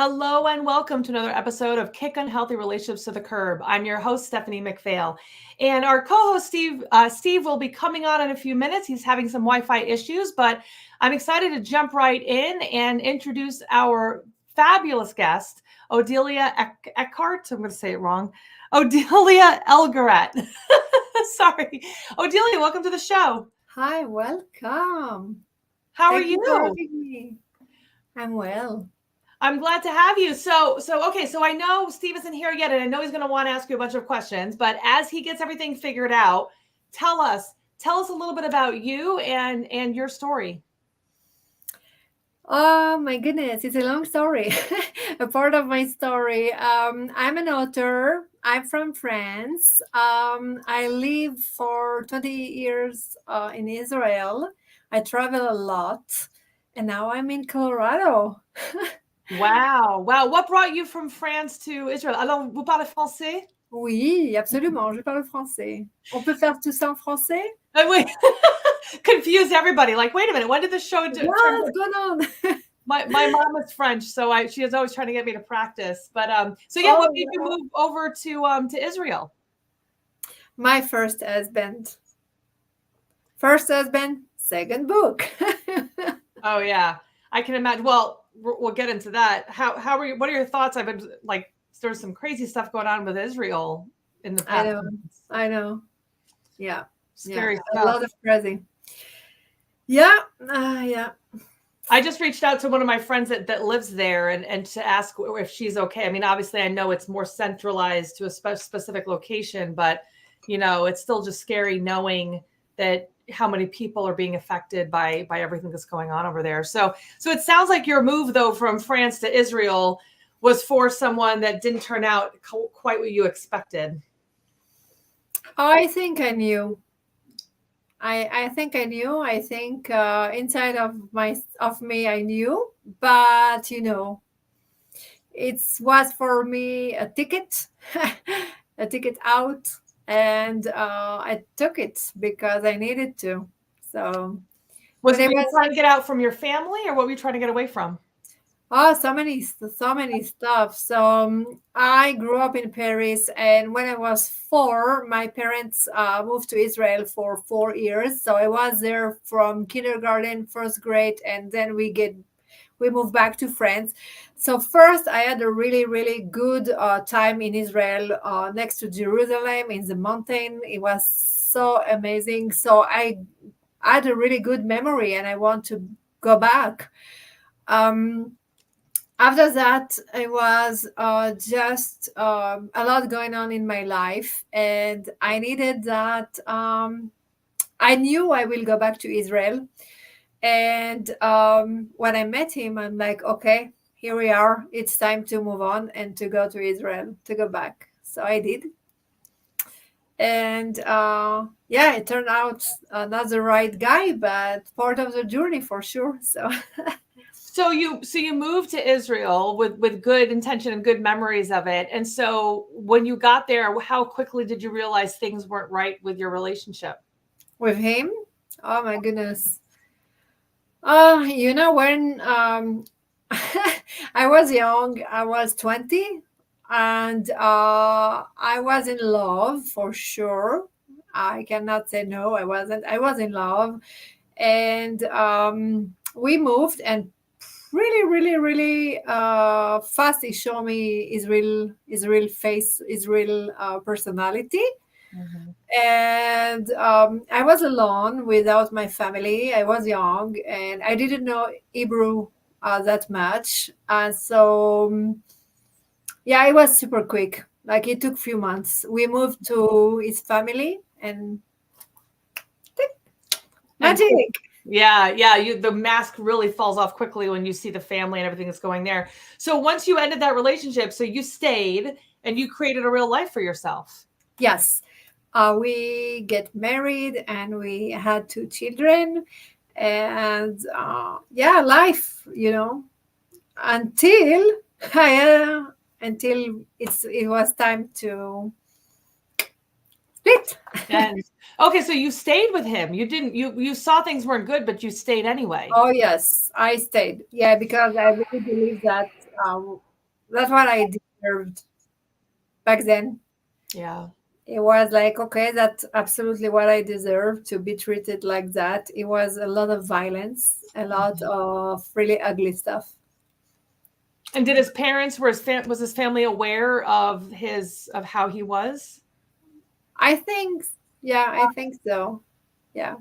Hello and welcome to another episode of Kick Unhealthy Relationships to the Curb. I'm your host, Stephanie McPhail. And our co-host, Steve will be coming on in a few minutes. He's having some Wi-Fi issues, but I'm excited to jump right in and introduce our fabulous guest, Odelia Eckhart. I'm going to say it wrong. Odelia Elgarat. Sorry. Odelia, welcome to the show. Hi, welcome. How are Thank you for you? having me. I'm well. I'm glad to have you. So I know Steve isn't here yet, and I know he's going to want to ask you a bunch of questions. But as he gets everything figured out, tell us a little bit about you and your story. Oh my goodness, it's a long story. A part of my story. I'm an author. I'm from France. I live for 20 years in Israel. I travel a lot, and now I'm in Colorado. Wow. What brought you from France to Israel? Alors, vous parlez français? Oui, absolument. Je parle français. On peut faire tout ça en français? Wait. Confused everybody. Like, wait a minute. When did the show What's going on? My mom is French, so she is always trying to get me to practice. But what made you move over to Israel? My first husband. First husband, second book. Oh yeah, I can imagine. Well, we'll get into that. How are you? What are your thoughts? I've been like, there's some crazy stuff going on with Israel in the past. I know. Yeah. Scary stuff. A lot of crazy. Yeah. Yeah. I just reached out to one of my friends that lives there and to ask if she's okay. I mean, obviously, I know it's more centralized to a specific location, but it's still just scary knowing that how many people are being affected by everything that's going on over there. So it sounds like your move though from France to Israel was for someone that didn't turn out quite what you expected. I think I knew. I think I knew. I think inside of me I knew, but it was for me a ticket, a ticket out, and I took it because I needed to. So, were you trying to get out from your family, or what were you trying to get away from? Oh, so many stuff. So I grew up in Paris, and when I was 4, my parents moved to Israel for 4 years. So I was there from kindergarten, first grade, and then we moved back to France. So first, I had a really, really good time in Israel, next to Jerusalem, in the mountain. It was so amazing. So I had a really good memory, and I want to go back. After that, it was just a lot going on in my life, and I needed that. I knew I will go back to Israel, and when I met him, I'm like, okay, here we are. It's time to move on and to go to Israel, to go back. So I did, and it turned out not the right guy, but part of the journey for sure. So you moved to Israel with good intention and good memories of it. And so when you got there, how quickly did you realize things weren't right with your relationship? With him? Oh my goodness. When I was young, I was 20, and I was in love for sure. I cannot say no, I wasn't. I was in love, and we moved, and really, really, really fast he showed me his real face, his real personality. Mm-hmm. And I was alone without my family. I was young, and I didn't know Hebrew that much. And so, it was super quick. Like, it took a few months. We moved to his family, and magic. Yeah. The mask really falls off quickly when you see the family and everything that's going there. So once you ended that relationship, so you stayed and you created a real life for yourself. Yes. We get married, and we had 2 children, and life, until it was time to split. And okay, so you stayed with him. You didn't. You saw things weren't good, but you stayed anyway. Oh yes, I stayed. Yeah, because I really believe that that's what I deserved back then. Yeah. It was like, okay, that's absolutely what I deserve, to be treated like that. It was a lot of violence, a lot of really ugly stuff. And did his parents, was his family aware of how he was? I think, yeah, I think so. Yeah.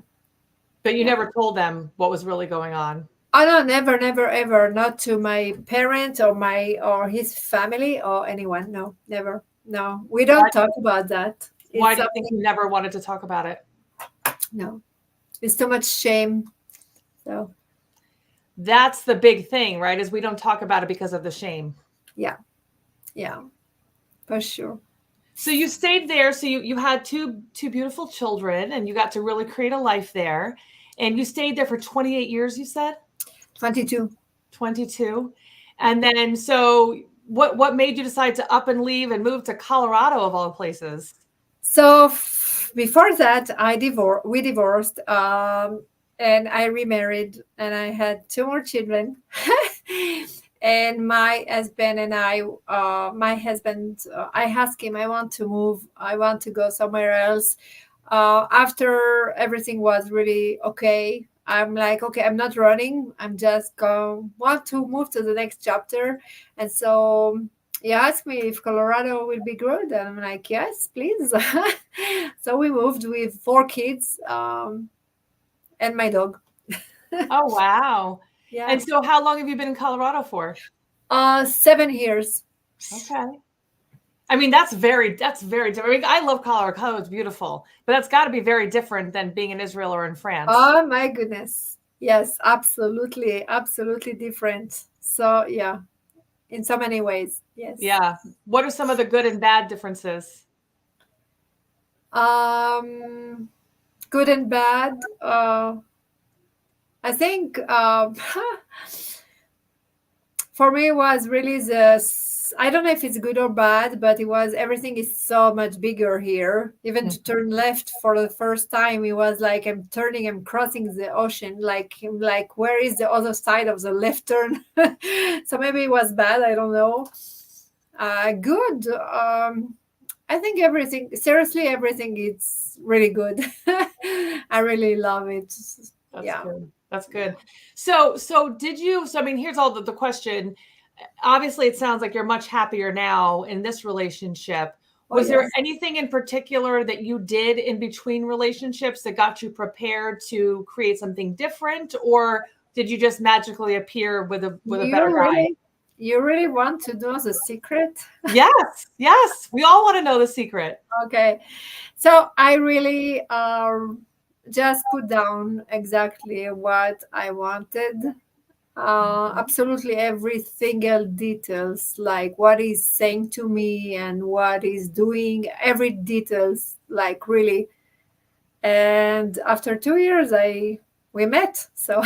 But you Yeah. never told them what was really going on. Oh no, never, never, ever. Not to my parents or his family or anyone. No, never. No, we Why, don't talk about that. why It's do you think something. you never wanted to talk about it? No, it's too much shame. So That's the big thing, right? Is we don't talk about it because of the shame. yeah, yeah, for sure. So you stayed there. So you had two beautiful children, and you got to really create a life there. And you stayed there for 28 years, you said? 22. 22. And then so what made you decide to up and leave and move to Colorado of all places? So before that, we divorced, and I remarried, and I had two more children. And my husband and my husband, I asked him, I want to move, I want to go somewhere else. After everything was really okay, I'm like, okay, I'm not running. I'm just going want to move to the next chapter. And so he asked me if Colorado will be good, and I'm like, yes, please. So we moved with four kids, and my dog. Oh, wow. Yeah. And so how long have you been in Colorado for? 7 years. Okay. I mean, that's very different. I mean, I love Colorado. Colorado is beautiful, but that's got to be very different than being in Israel or in France. Oh my goodness. Yes, absolutely, absolutely different. So yeah, in so many ways. Yes. Yeah. What are some of the good and bad differences? Good and bad. I think for me it was really I don't know if it's good or bad, but it was everything is so much bigger here. Even to turn left for the first time, it was like I'm crossing the ocean. Like where is the other side of the left turn? So maybe it was bad. I don't know. Good. I think seriously, everything is really good. I really love it. That's good. That's good. So I mean, here's all the question. Obviously, it sounds like you're much happier now in this relationship. Was there anything in particular that you did in between relationships that got you prepared to create something different, or did you just magically appear with a better guy? You really want to know the secret? Yes, yes. We all want to know the secret. Okay. So I really just put down exactly what I wanted. Absolutely every single details, like what he's saying to me and what he's doing, every details, like really. And after 2 years, we met. So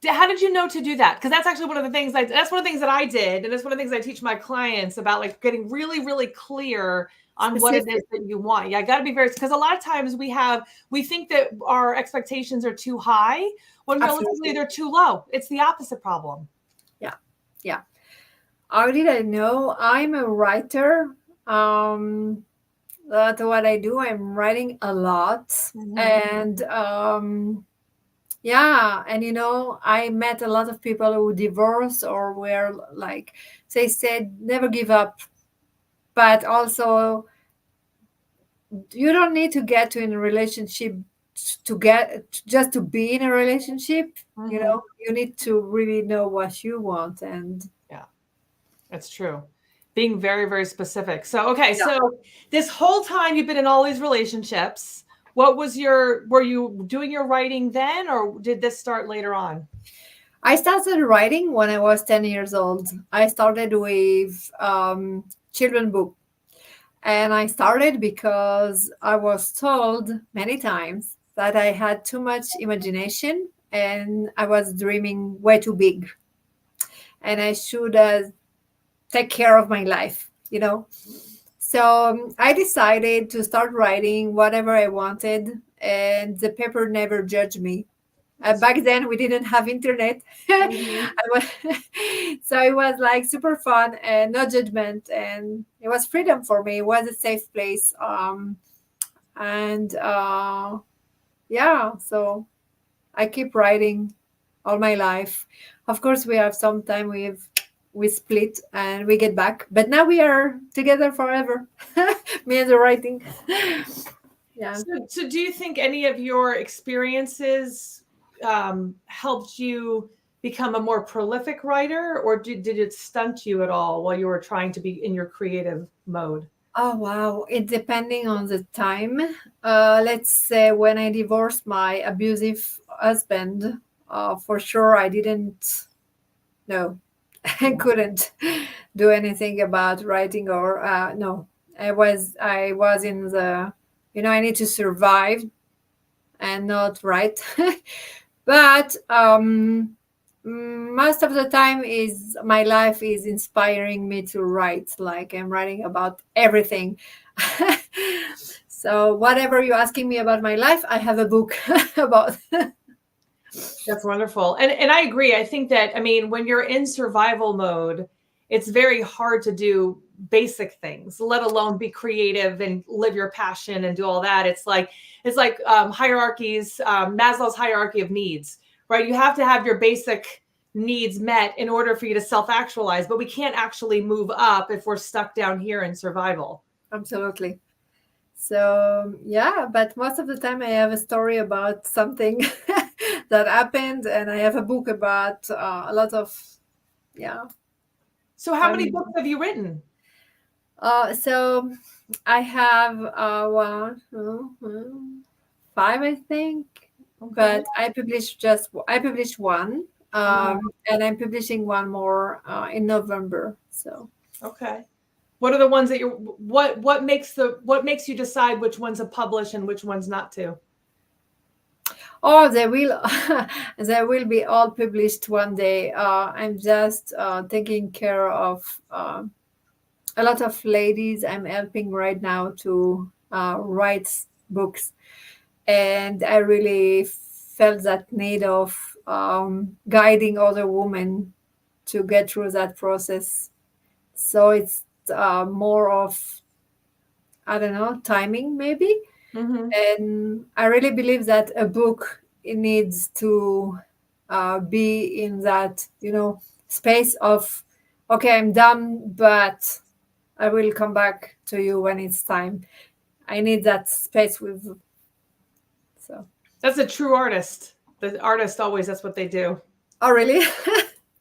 how did you know to do that? Because that's actually one of the things that's one of the things that I did, and it's one of the things I teach my clients about, like getting really, really clear on what it is that you want. Yeah, I got to be very, because a lot of times we think that our expectations are too high when realistically they're too low. It's the opposite problem. Yeah, yeah. How did I know? I'm a writer. That's what I do. I'm writing a lot, and yeah, and I met a lot of people who divorced or were like, they said, never give up, but also you don't need to get to in a relationship just to be in a relationship. You need to really know what you want. And yeah, that's true. Being very, very specific. So, okay. Yeah. So this whole time you've been in all these relationships, were you doing your writing then, or did this start later on? I started writing when I was 10 years old. I started with children's book. And I started because I was told many times that I had too much imagination and I was dreaming way too big. And I should take care of my life. So I decided to start writing whatever I wanted, and the paper never judged me. Back then, we didn't have internet. Mhm. So it was like super fun and no judgment, and it was freedom for me. It was a safe place. And yeah, so I keep writing all my life. Of course, we have some time we split and we get back, but now we are together forever. Me and the writing. Yeah. So do you think any of your experiences helped you become a more prolific writer, or did it stunt you at all while you were trying to be in your creative mode? Oh wow, it depending on the time. Let's say when I divorced my abusive husband, for sure I didn't. No, I couldn't do anything about writing or no. I was in the, I need to survive and not write. But most of the time is my life is inspiring me to write. Like I'm writing about everything. So whatever you're asking me about my life, I have a book about. That's wonderful. And I agree. I think that, I mean, when you're in survival mode, it's very hard to do basic things, let alone be creative and live your passion and do all that. It's like hierarchies, Maslow's hierarchy of needs, right? You have to have your basic needs met in order for you to self-actualize, but we can't actually move up if we're stuck down here in survival. Absolutely. So yeah, but most of the time I have a story about something that happened, and I have a book about a lot of, yeah. So how many books have you written? So I have five, I think, Okay. but I published one, and I'm publishing one more in November. So Okay. What are the ones that what makes you decide which ones to publish and which ones not to? oh, they will they will be all published one day. I'm just taking care of a lot of ladies I'm helping right now to write books, and I really felt that need of guiding other women to get through that process. So it's more of, I don't know, timing maybe. Mm-hmm. And I really believe that a book, it needs to be in that, space of, okay, I'm done, but I will come back to you when it's time. I need that space with. So. That's a true artist. The artist always, that's what they do. Oh, really?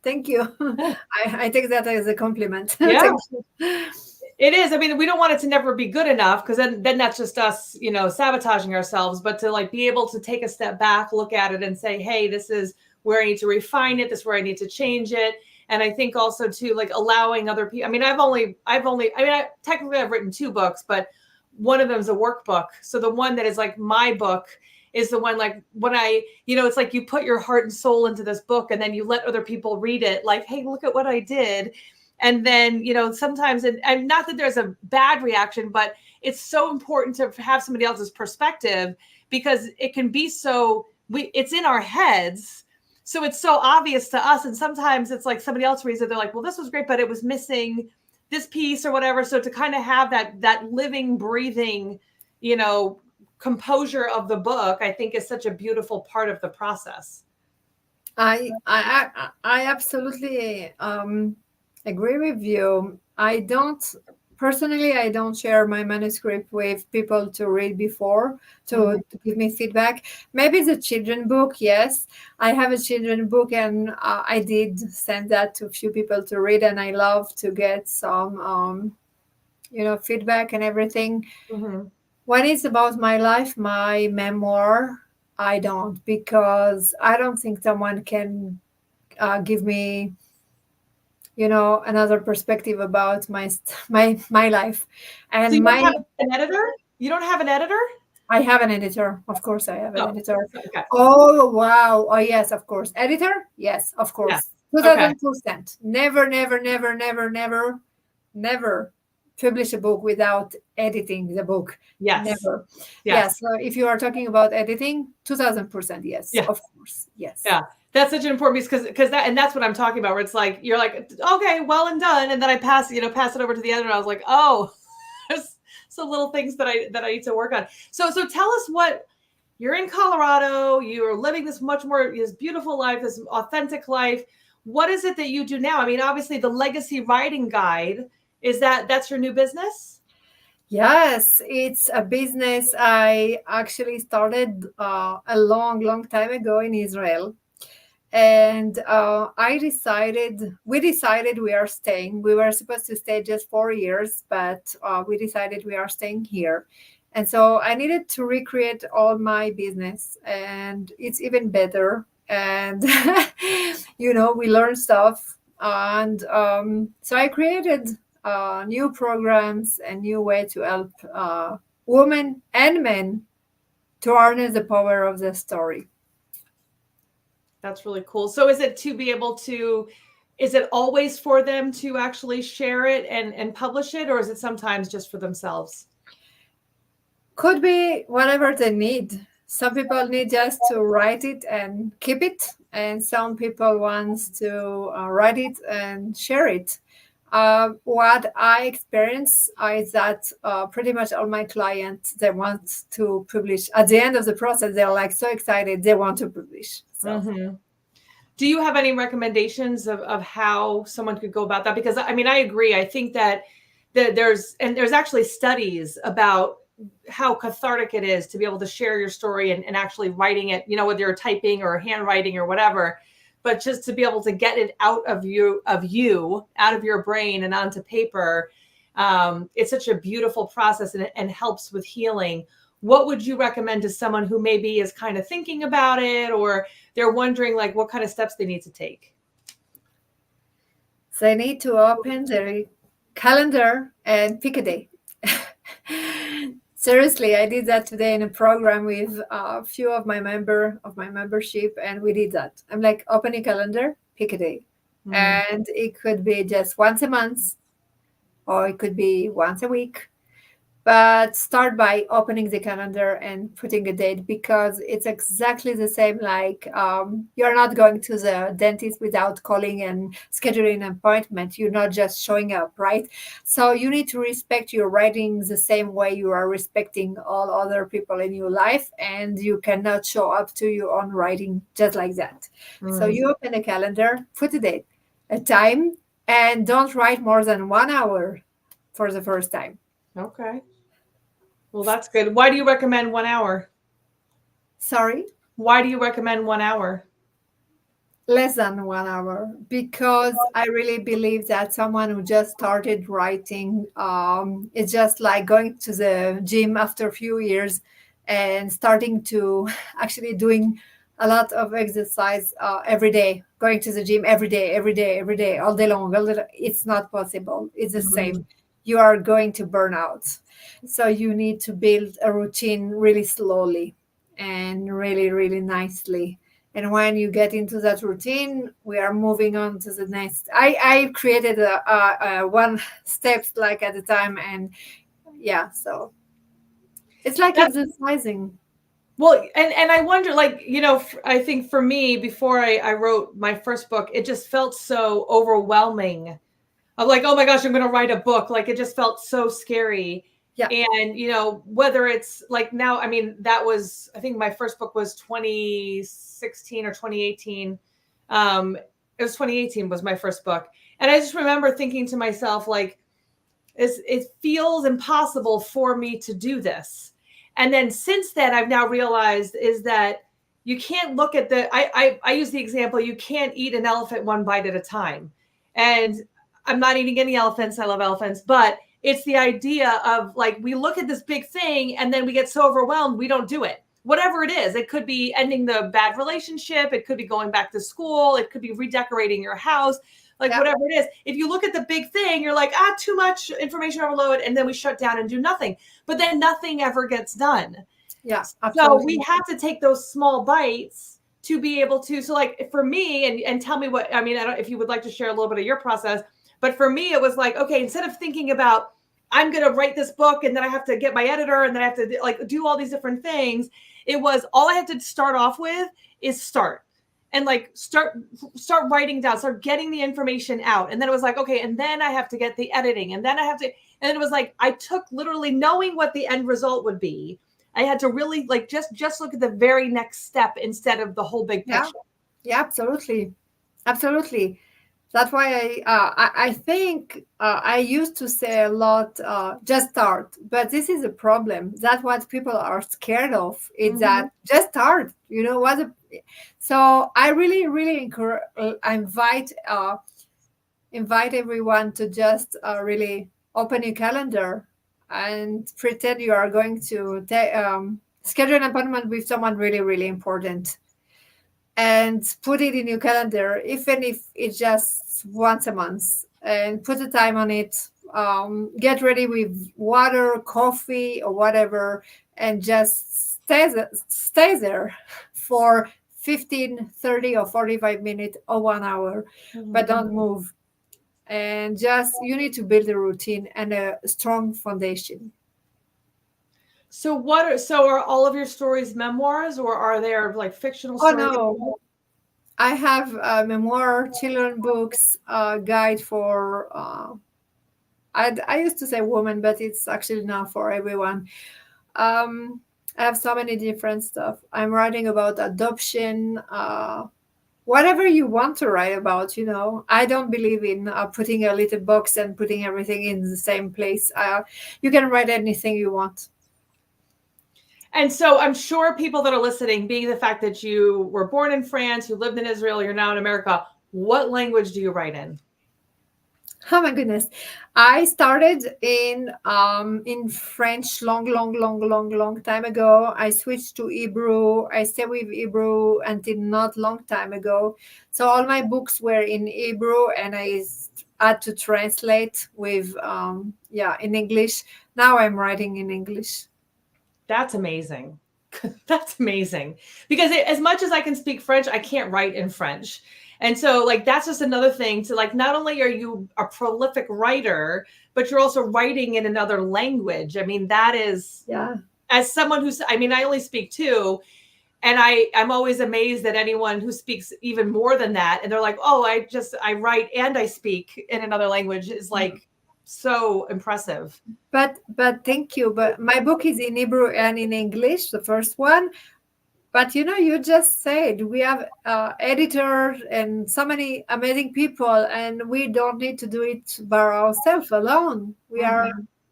Thank you. I take that as a compliment. Yeah. Thank you. It is. I mean, we don't want it to never be good enough, because then that's just us, sabotaging ourselves. But to like be able to take a step back, look at it and say, hey, this is where I need to refine it. This is where I need to change it. And I think also too, like allowing other people. I mean, technically I've written two books, but one of them is a workbook. So the one that is like my book is the one, like when it's like you put your heart and soul into this book and then you let other people read it. Like, hey, look at what I did. And then, sometimes, and not that there's a bad reaction, but it's so important to have somebody else's perspective, because it can be it's in our heads. So it's so obvious to us. And sometimes it's like somebody else reads it. They're like, well, this was great, but it was missing this piece or whatever. So to kind of have that living, breathing, composure of the book, I think is such a beautiful part of the process. I absolutely agree with you. I don't share my manuscript with people to read before, to give me feedback. Maybe the children book, yes. I have a children book, and I did send that to a few people to read, and I love to get some, feedback and everything. Mm-hmm. When it's about my life, my memoir, I don't, because I don't think someone can give me, another perspective about my life. And so you don't have an editor? You don't have an editor? I have an editor. Of course, I have an editor. Okay. Oh, wow. Oh, yes, of course. Editor? Yes, of course. Yeah. 2000%. Never, never, never, never, never, never publish a book without editing the book. Yes. Never. Yes. So if you are talking about editing, 2000%, yes, Yeah. of course. Yes. Yeah. That's such an important piece because that's what I'm talking about, where it's like, you're like, okay, well and done. And then I pass it over to the editor. And I was like, oh, there's some little things that I need to work on. So tell us what you're in Colorado, you're living this beautiful life, this authentic life. What is it that you do now? I mean, obviously the Legacy Writing Guide, that's your new business? Yes, it's a business I actually started a long time ago in Israel. And we decided we are staying. We were supposed to stay just 4 years, but we decided we are staying here. And so I needed to recreate all my business, and it's even better. And, we learn stuff. And so I created new programs and new way to help women and men to harness the power of the story. That's really cool. So is it always for them to actually share it and publish it, or is it sometimes just for themselves? Could be whatever they need. Some people need just to write it and keep it, and some people want to write it and share it. What I experience is that pretty much all my clients, they want to publish. At the end of the process, they're like so excited, they want to publish. So. Mm-hmm. Do you have any recommendations of how someone could go about that? Because I mean, I agree. I think that there's actually studies about how cathartic it is to be able to share your story and actually writing it, whether you're typing or handwriting or whatever, but just to be able to get it out of your brain and onto paper. It's such a beautiful process and helps with healing. What would you recommend to someone who maybe is kind of thinking about it, or they're wondering like what kind of steps they need to take? They need to open their calendar and pick a day. Seriously, I did that today in a program with a few of my membership, and we did that. I'm like, open a calendar, pick a day. Mm-hmm. And it could be just once a month, or it could be once a week. But start by opening the calendar and putting a date, because it's exactly the same like you're not going to the dentist without calling and scheduling an appointment. You're not just showing up, right? So you need to respect your writing the same way you are respecting all other people in your life, and you cannot show up to your own writing just like that. Mm. So you open a calendar, put a date, a time, and don't write more than 1 hour for the first time. Okay. Well, that's good. Why do you recommend 1 hour? Sorry? Why do you recommend 1 hour? Less than 1 hour, because I really believe that someone who just started writing, it's just like going to the gym after a few years and starting to actually doing a lot of exercise every day, going to the gym every day, all day long. It's not possible. It's the same. You are going to burn out. So you need to build a routine really slowly and really, really nicely. And when you get into that routine, we are moving on to the next. I created a one steps like at a time. And yeah, so it's like exercising. Well, and I wonder, like, I think for me, before I wrote my first book, it just felt so overwhelming. I'm like, oh my gosh, I'm going to write a book. Like, it just felt so scary. Yeah. And, whether it's like now, I mean, I think my first book was 2016 or 2018. It was 2018 was my first book. And I just remember thinking to myself, like, it feels impossible for me to do this. And then since then, I've now realized is that you can't look at I use the example, you can't eat an elephant one bite at a time. And I'm not eating any elephants. I love elephants, but it's the idea of like, we look at this big thing and then we get so overwhelmed, we don't do it. Whatever it is, it could be ending the bad relationship. It could be going back to school. It could be redecorating your house, whatever it is. If you look at the big thing, you're like, too much information overload. And then we shut down and do nothing, but then nothing ever gets done. Yeah. Absolutely. So we have to take those small bites to be able to, so like for me, and tell me what, I mean, I don't, if you would like to share a little bit of your process, but for me, it was like, okay, instead of thinking about I'm going to write this book and then I have to get my editor and then I have to like do all these different things. It was all I had to start off with is start and like start writing down, start getting the information out. And then it was like, okay, and then I have to get the editing and then I have to, and then it was like, I took literally knowing what the end result would be. I had to really like just look at the very next step instead of the whole big picture. Yeah, absolutely. Absolutely. That's why I think I used to say a lot, just start. But this is a problem. That's what people are scared of. It's that just start. You know what? So I really, really invite everyone to just really open your calendar and pretend you are going to schedule an appointment with someone really, really important and put it in your calendar, even if it's just once a month, and put a time on it. Get ready with water, coffee, or whatever, and just stay there for 15, 30, or 45 minutes or 1 hour, but don't move. And just you need to build a routine and a strong foundation. So are all of your stories memoirs or are there like fictional Oh stories? no, I have a memoir, children books, guide for. I used to say woman, but it's actually now for everyone. I have so many different stuff. I'm writing about adoption, whatever you want to write about. I don't believe in putting a little box and putting everything in the same place. You can write anything you want. And so I'm sure people that are listening, being the fact that you were born in France, you lived in Israel, you're now in America, what language do you write in? Oh my goodness. I started in French long time ago. I switched to Hebrew. I stay with Hebrew until not long time ago. So all my books were in Hebrew and I had to translate with in English. Now I'm writing in English. That's amazing. That's amazing. Because as much as I can speak French, I can't write in French. And so like that's just another thing to like not only are you a prolific writer, but you're also writing in another language. I mean, that is as someone who's I mean, I only speak two. And I'm always amazed at anyone who speaks even more than that. And they're like, oh, I write and I speak in another language is like so impressive. But thank you. But my book is in Hebrew and in English, the first one. But you just said we have editors and so many amazing people, and we don't need to do it by ourselves alone. We are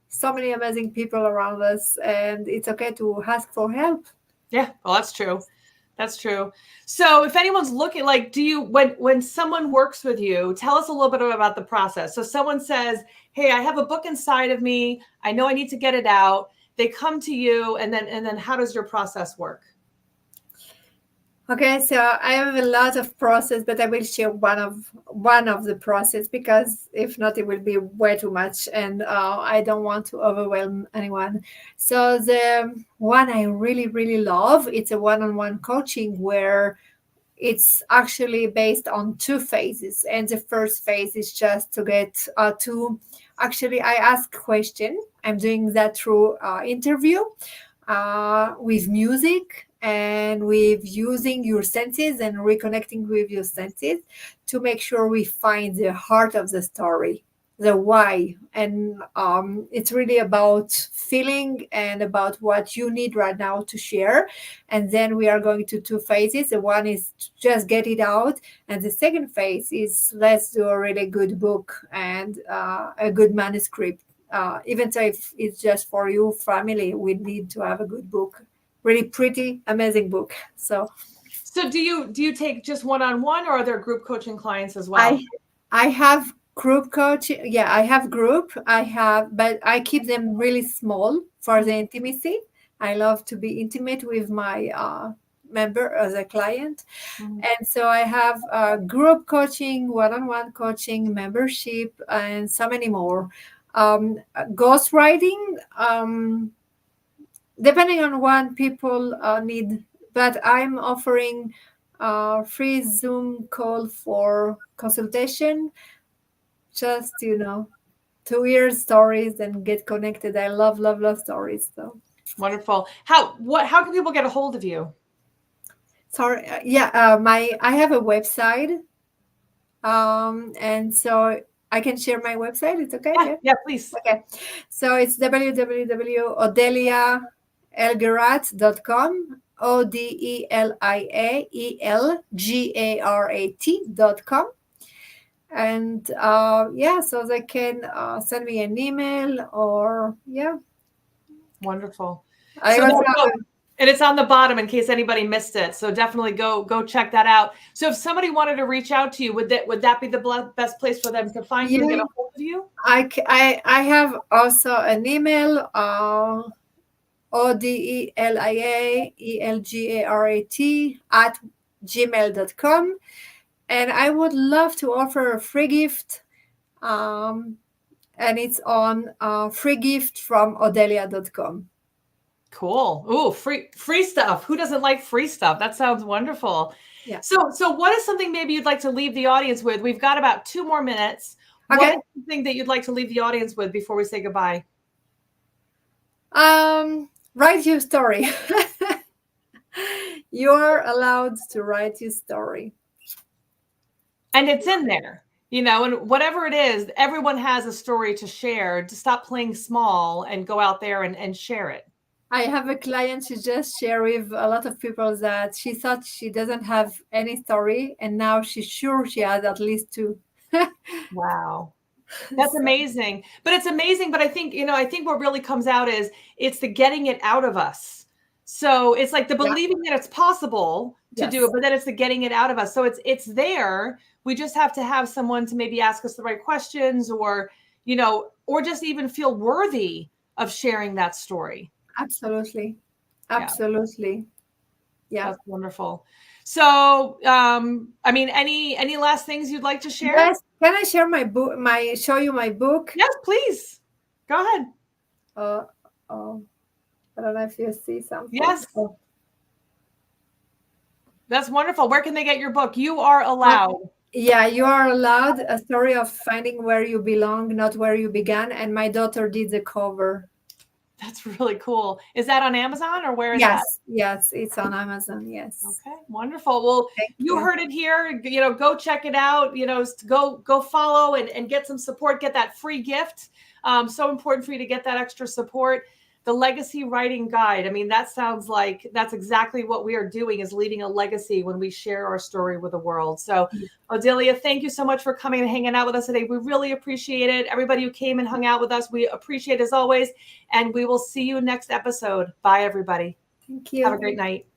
so many amazing people around us, and it's okay to ask for help. Yeah, well, that's true. That's true. So if anyone's looking, like, do you, when someone works with you, tell us a little bit about the process. So someone says, hey, I have a book inside of me. I know I need to get it out. They come to you and then how does your process work? Okay, so I have a lot of process, but I will share one of the process because if not, it will be way too much, and I don't want to overwhelm anyone. So the one I really really love, it's a one-on-one coaching where it's actually based on two phases, and the first phase is just to get to actually I ask question. I'm doing that through interview with music and with using your senses and reconnecting with your senses to make sure we find the heart of the story, the why. And it's really about feeling and about what you need right now to share. And then we are going to two phases. The one is just get it out, and the second phase is let's do a really good book and a good manuscript. Even so if it's just for your family, we need to have a good book, really pretty, amazing book. So do you take just one-on-one or are there group coaching clients as well? I have group coaching. Yeah, I have group. But I keep them really small for the intimacy. I love to be intimate with my member as a client. And so I have group coaching, one-on-one coaching, membership, and so many more. Ghostwriting, depending on what people need, but I'm offering free Zoom call for consultation. Just to hear stories and get connected. I love stories. So Wonderful. How can people get a hold of you? sorry, I have a website, and so I can share my website. It's okay. Yeah, please. Okay, so it's www.odeliaelgarat.com. ODELIAELGARAT.com. And so they can send me an email or Wonderful. I So also and it's on the bottom in case anybody missed it. So definitely go check that out. So if somebody wanted to reach out to you, would that be the best place for them to find you and get a hold of you? I have also an email, ODELIAELGARAT@gmail.com. And I would love to offer a free gift. And it's on free gift from Odelia.com. Cool. Ooh, free stuff. Who doesn't like free stuff? That sounds wonderful. Yeah. So what is something maybe you'd like to leave the audience with? We've got about 2 more minutes. Okay. What is something that you'd like to leave the audience with before we say goodbye? Write your story. You're allowed to write your story. And it's in there, and whatever it is, everyone has a story to share. To stop playing small and go out there and share it. I have a client, she just shared with a lot of people that she thought she doesn't have any story, and now she's sure she has at least 2. Wow. That's amazing. But it's amazing. But I think what really comes out is it's the getting it out of us. So it's like the believing that it's possible to do it, but then it's the getting it out of us. So it's there. We just have to have someone to maybe ask us the right questions or just even feel worthy of sharing that story. Absolutely. Yeah. That's wonderful. So, any last things you'd like to share? Yes. Can I share my book? Show you my book? Yes, please. Go ahead. I don't know if you see something. Yes. That's wonderful. Where can they get your book? You Are Allowed. Yeah, You Are Allowed, a story of finding where you belong, not where you began. And my daughter did the cover. That's really cool. Is that on Amazon or where is that? Yes, it's on Amazon. Yes. Okay, wonderful. Well, you heard it here. Go check it out. Go follow and get some support. Get that free gift. So important for you to get that extra support. The Legacy Writing Guide. I mean, that sounds like that's exactly what we are doing, is leaving a legacy when we share our story with the world. So, Odelia, thank you so much for coming and hanging out with us today. We really appreciate it. Everybody who came and hung out with us, we appreciate as always. And we will see you next episode. Bye, everybody. Thank you. Have a great night.